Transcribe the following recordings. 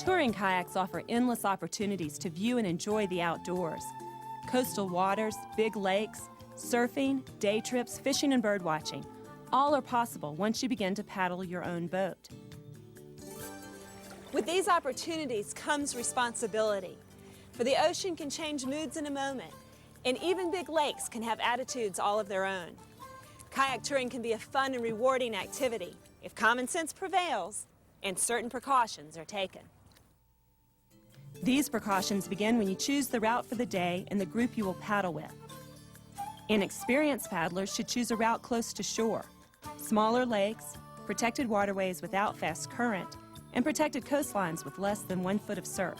Touring kayaks offer endless opportunities to view and enjoy the outdoors. Coastal waters, big lakes, surfing, day trips, fishing, and birdwatching, all are possible once you begin to paddle your own boat. With these opportunities comes responsibility. For the ocean can change moods in a moment, and even big lakes can have attitudes all of their own. Kayak touring can be a fun and rewarding activity if common sense prevails and certain precautions are taken. These precautions begin when you choose the route for the day and the group you will paddle with. Inexperienced paddlers should choose a route close to shore. Smaller lakes, protected waterways without fast current, and protected coastlines with less than 1 foot of surf.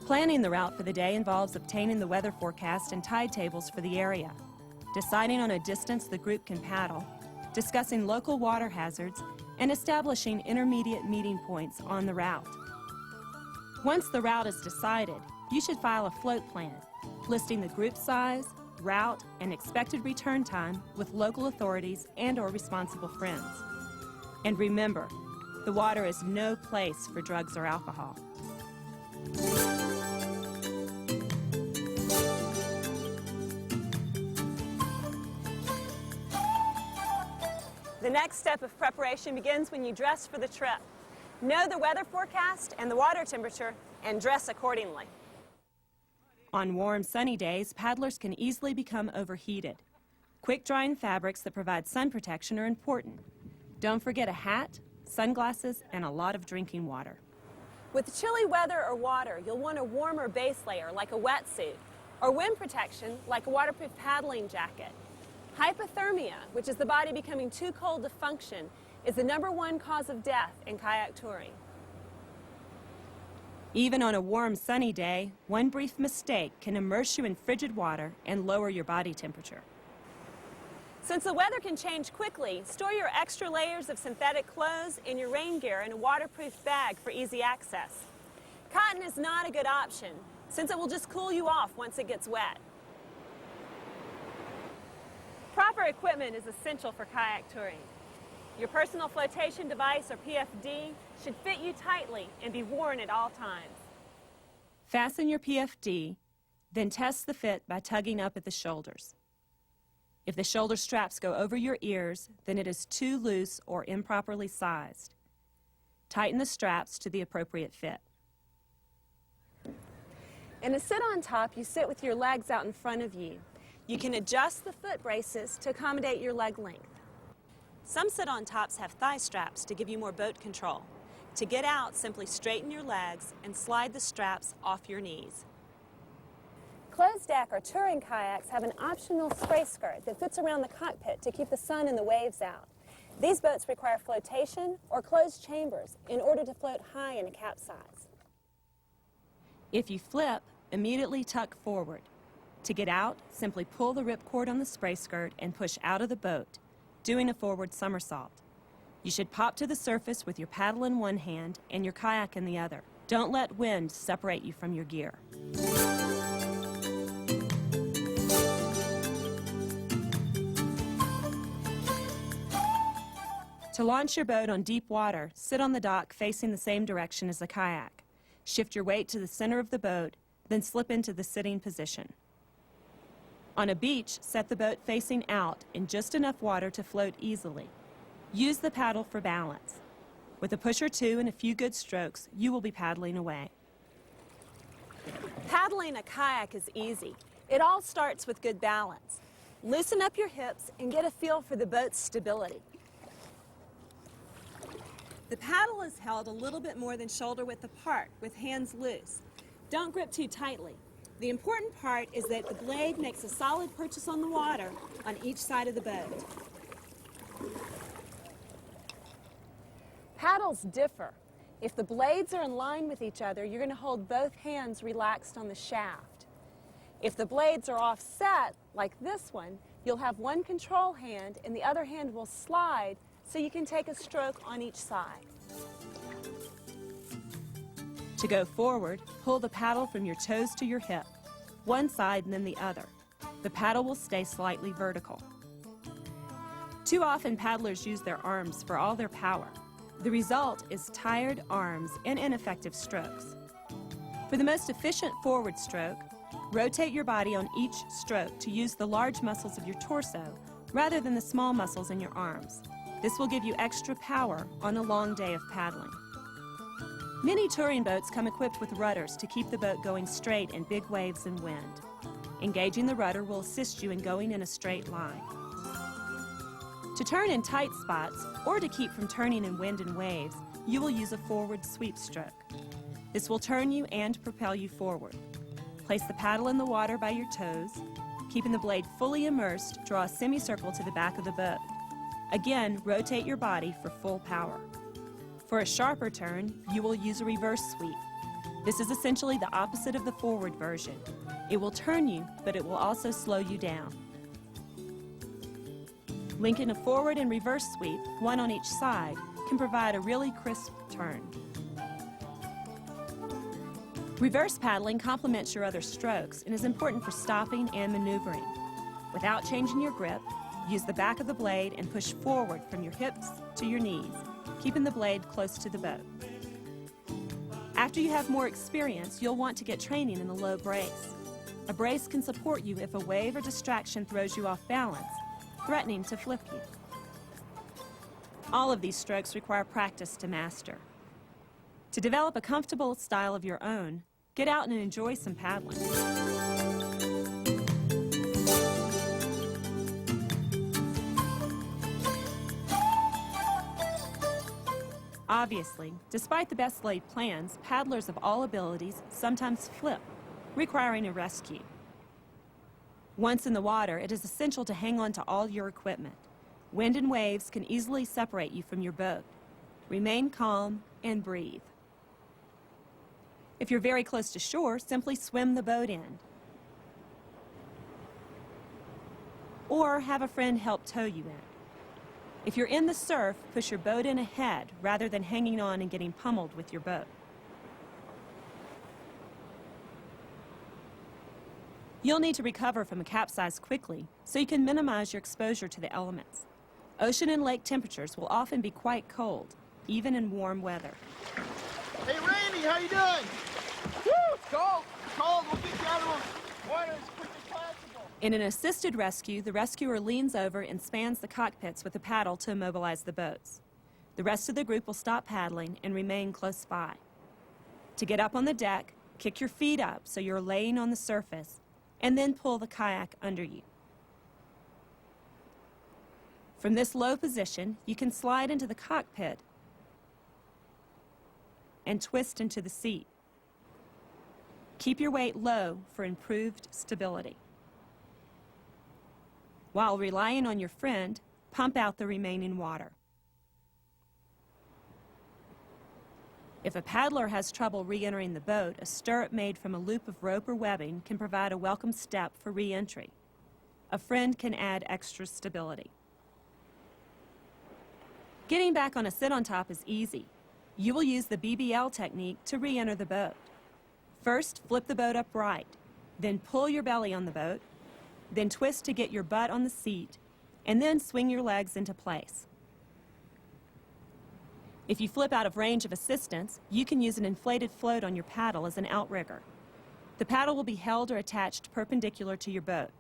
Planning the route for the day involves obtaining the weather forecast and tide tables for the area, deciding on a distance the group can paddle, discussing local water hazards, and establishing intermediate meeting points on the route. Once the route is decided, you should file a float plan, listing the group size, route, and expected return time with local authorities and/or responsible friends. And remember, the water is no place for drugs or alcohol. The next step of preparation begins when you dress for the trip. Know the weather forecast and the water temperature and dress accordingly. On warm, sunny days, paddlers can easily become overheated. Quick-drying fabrics that provide sun protection are important. Don't forget a hat, sunglasses, and a lot of drinking water. With chilly weather or water, you'll want a warmer base layer like a wetsuit, or wind protection like a waterproof paddling jacket. Hypothermia, which is the body becoming too cold to function, is the #1 cause of death in kayak touring. Even on a warm, sunny day, one brief mistake can immerse you in frigid water and lower your body temperature. Since the weather can change quickly, store your extra layers of synthetic clothes in your rain gear in a waterproof bag for easy access. Cotton is not a good option, since it will just cool you off once it gets wet. Proper equipment is essential for kayak touring. Your personal flotation device, or PFD, should fit you tightly and be worn at all times. Fasten your PFD, then test the fit by tugging up at the shoulders. If the shoulder straps go over your ears, then it is too loose or improperly sized. Tighten the straps to the appropriate fit. In a sit-on top, you sit with your legs out in front of you. You can adjust the foot braces to accommodate your leg length. Some sit-on tops have thigh straps to give you more boat control. To get out, simply straighten your legs and slide the straps off your knees. Closed deck or touring kayaks have an optional spray skirt that fits around the cockpit to keep the sun and the waves out. These boats require flotation or closed chambers in order to float high in a capsize. If you flip, immediately tuck forward. To get out, simply pull the ripcord on the spray skirt and push out of the boat, doing a forward somersault. You should pop to the surface with your paddle in one hand and your kayak in the other. Don't let wind separate you from your gear. To launch your boat on deep water, sit on the dock facing the same direction as the kayak. Shift your weight to the center of the boat, then slip into the sitting position. On a beach, set the boat facing out in just enough water to float easily. Use the paddle for balance. With a push or two and a few good strokes, you will be paddling away. Paddling a kayak is easy. It all starts with good balance. Loosen up your hips and get a feel for the boat's stability. The paddle is held a little bit more than shoulder width apart, with hands loose. Don't grip too tightly. The important part is that the blade makes a solid purchase on the water on each side of the boat. Paddles differ. If the blades are in line with each other, you're going to hold both hands relaxed on the shaft. If the blades are offset, like this one, you'll have one control hand and the other hand will slide so you can take a stroke on each side. To go forward, pull the paddle from your toes to your hip, one side and then the other. The paddle will stay slightly vertical. Too often paddlers use their arms for all their power. The result is tired arms and ineffective strokes. For the most efficient forward stroke, rotate your body on each stroke to use the large muscles of your torso rather than the small muscles in your arms. This will give you extra power on a long day of paddling. Many touring boats come equipped with rudders to keep the boat going straight in big waves and wind. Engaging the rudder will assist you in going in a straight line. To turn in tight spots, or to keep from turning in wind and waves, you will use a forward sweep stroke. This will turn you and propel you forward. Place the paddle in the water by your toes. Keeping the blade fully immersed, draw a semicircle to the back of the boat. Again, rotate your body for full power. For a sharper turn, you will use a reverse sweep. This is essentially the opposite of the forward version. It will turn you, but it will also slow you down. Linking a forward and reverse sweep, one on each side, can provide a really crisp turn. Reverse paddling complements your other strokes and is important for stopping and maneuvering. Without changing your grip, use the back of the blade and push forward from your hips to your knees, keeping the blade close to the boat. After you have more experience, you'll want to get training in a low brace. A brace can support you if a wave or distraction throws you off balance, threatening to flip you. All of these strokes require practice to master. To develop a comfortable style of your own, get out and enjoy some paddling. Obviously, despite the best laid plans, paddlers of all abilities sometimes flip, requiring a rescue. Once in the water, it is essential to hang on to all your equipment. Wind and waves can easily separate you from your boat. Remain calm and breathe. If you're very close to shore, simply swim the boat in. Or have a friend help tow you in. If you're in the surf, push your boat in ahead rather than hanging on and getting pummeled with your boat. You'll need to recover from a capsize quickly, so you can minimize your exposure to the elements. Ocean and lake temperatures will often be quite cold, even in warm weather. Hey, Randy, how you doing? Woo, it's cold. It's cold. We'll get you out of the water as quick as possible. In an assisted rescue, the rescuer leans over and spans the cockpits with a paddle to immobilize the boats. The rest of the group will stop paddling and remain close by. To get up on the deck, kick your feet up so you're laying on the surface, and then pull the kayak under you. From this low position, you can slide into the cockpit and twist into the seat. Keep your weight low for improved stability. While relying on your friend, pump out the remaining water. If a paddler has trouble re-entering the boat, a stirrup made from a loop of rope or webbing can provide a welcome step for re-entry. A friend can add extra stability. Getting back on a sit-on-top is easy. You will use the BBL technique to re-enter the boat. First, flip the boat upright, then pull your belly on the boat, then twist to get your butt on the seat, and then swing your legs into place. If you flip out of range of assistance, you can use an inflated float on your paddle as an outrigger. The paddle will be held or attached perpendicular to your boat.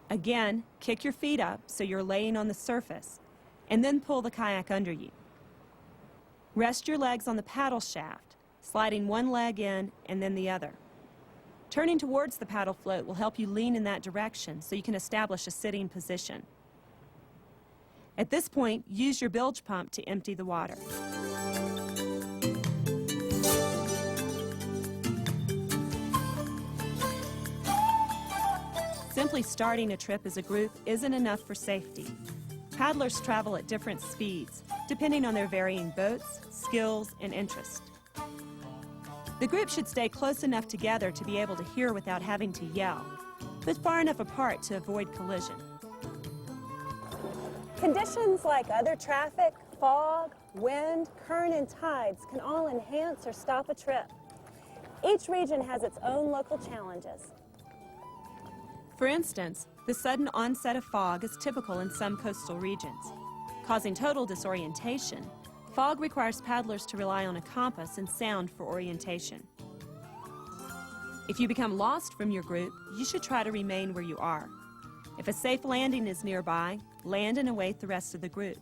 Again, kick your feet up so you're laying on the surface, and then pull the kayak under you. Rest your legs on the paddle shaft, sliding one leg in and then the other. Turning towards the paddle float will help you lean in that direction so you can establish a sitting position. At this point, use your bilge pump to empty the water. Simply starting a trip as a group isn't enough for safety. Paddlers travel at different speeds, depending on their varying boats, skills, and interests. The group should stay close enough together to be able to hear without having to yell, but far enough apart to avoid collision. Conditions like other traffic, fog, wind, current, and tides can all enhance or stop a trip. Each region has its own local challenges. For instance, the sudden onset of fog is typical in some coastal regions. Causing total disorientation, Fog requires paddlers to rely on a compass and sound for orientation. If you become lost from your group, you should try to remain where you are. If a safe landing is nearby, land and await the rest of the group.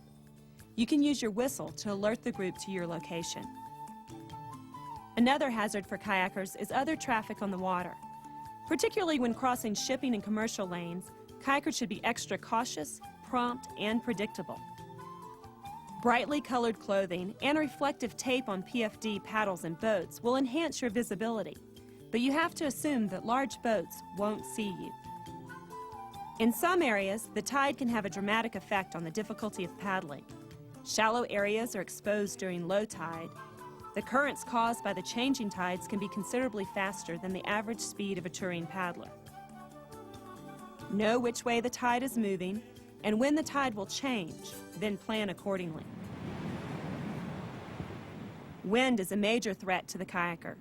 You can use your whistle to alert the group to your location. Another hazard for kayakers is other traffic on the water. Particularly when crossing shipping and commercial lanes, kayakers should be extra cautious, prompt, and predictable. Brightly colored clothing and reflective tape on PFD paddles and boats will enhance your visibility, but you have to assume that large boats won't see you. In some areas, the tide can have a dramatic effect on the difficulty of paddling. Shallow areas are exposed during low tide. The currents caused by the changing tides can be considerably faster than the average speed of a touring paddler. Know which way the tide is moving and when the tide will change, then plan accordingly. Wind is a major threat to the kayaker.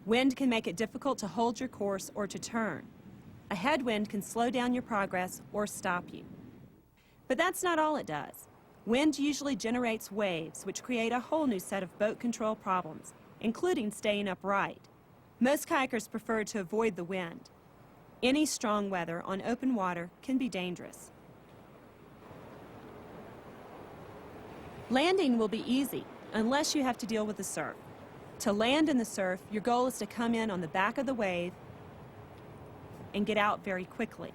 Wind can make it difficult to hold your course or to turn. A headwind can slow down your progress or stop you. But that's not all it does. Wind usually generates waves, which create a whole new set of boat control problems, including staying upright. Most kayakers prefer to avoid the wind. Any strong weather on open water can be dangerous. Landing will be easy, unless you have to deal with the surf. To land in the surf, your goal is to come in on the back of the wave and get out very quickly.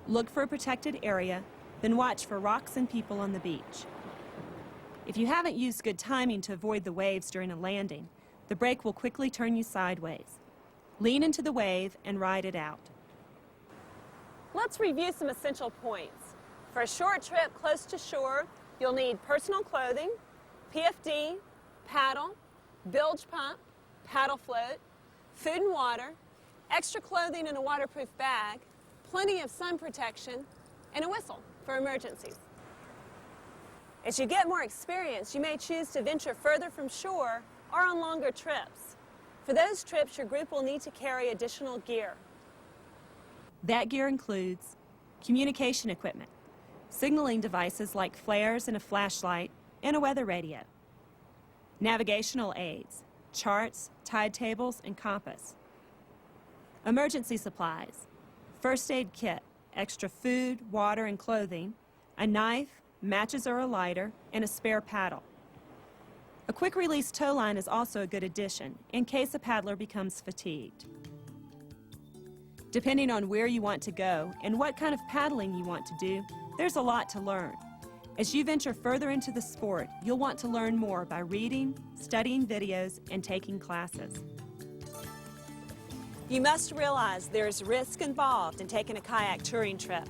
Look for a protected area, then watch for rocks and people on the beach. If you haven't used good timing to avoid the waves during a landing, the break will quickly turn you sideways. Lean into the wave and ride it out. Let's review some essential points. For a short trip close to shore, you'll need personal clothing, PFD, paddle, bilge pump, paddle float, food and water, extra clothing in a waterproof bag, plenty of sun protection, and a whistle for emergencies. As you get more experience, you may choose to venture further from shore or on longer trips. For those trips, your group will need to carry additional gear. That gear includes communication equipment, signaling devices like flares and a flashlight, and a weather radio. Navigational aids, charts, tide tables, and compass. Emergency supplies, first aid kit, extra food, water, and clothing, a knife, matches or a lighter, and a spare paddle. A quick release tow line is also a good addition in case a paddler becomes fatigued. Depending on where you want to go and what kind of paddling you want to do, there's a lot to learn. As you venture further into the sport, you'll want to learn more by reading, studying videos, and taking classes. You must realize there is risk involved in taking a kayak touring trip.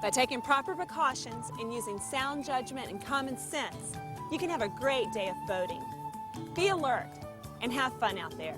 By taking proper precautions and using sound judgment and common sense, you can have a great day of boating. Be alert and have fun out there.